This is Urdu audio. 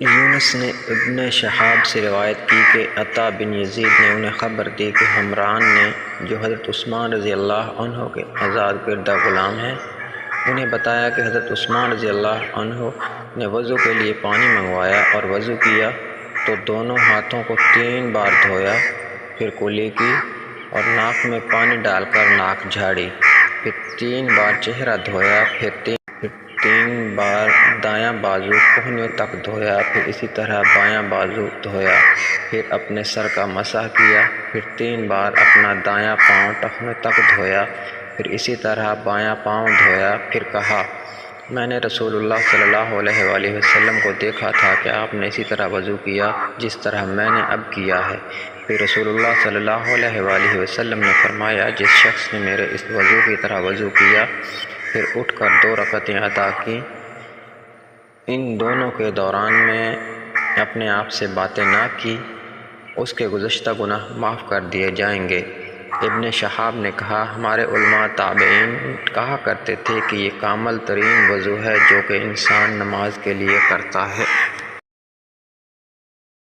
یونس نے ابن شہاب سے روایت کی کہ عطا بن یزید نے انہیں خبر دی کہ حمران نے، جو حضرت عثمان رضی اللہ عنہ کے آزاد کردہ غلام ہیں، انہیں بتایا کہ حضرت عثمان رضی اللہ عنہ نے وضو کے لیے پانی منگوایا اور وضو کیا تو دونوں ہاتھوں کو 3 بار دھویا، پھر کلی کی اور ناک میں پانی ڈال کر ناک جھاڑی، پھر 3 بار چہرہ دھویا، پھر 3 بار دایاں بازو کہنیوں تک دھویا، پھر اسی طرح بایاں بازو دھویا، پھر اپنے سر کا مسح کیا، پھر 3 بار اپنا دایاں پاؤں ٹخنے تک دھویا، پھر اسی طرح بایاں پاؤں دھویا، پھر کہا میں نے رسول اللہ صلی اللہ علیہ وآلہ وسلم کو دیکھا تھا کہ آپ نے اسی طرح وضو کیا جس طرح میں نے اب کیا ہے۔ پھر رسول اللہ صلی اللہ علیہ وآلہ وسلم نے فرمایا جس شخص نے میرے اس وضو کی طرح وضو کیا پھر اٹھ کر 2 رکعتیں ادا کی، ان دونوں کے دوران میں اپنے آپ سے باتیں نہ کی، اس کے گزشتہ گناہ معاف کر دیے جائیں گے۔ ابن شہاب نے کہا ہمارے علماء تابعین کہا کرتے تھے کہ یہ کامل ترین وضو ہے جو کہ انسان نماز کے لیے کرتا ہے۔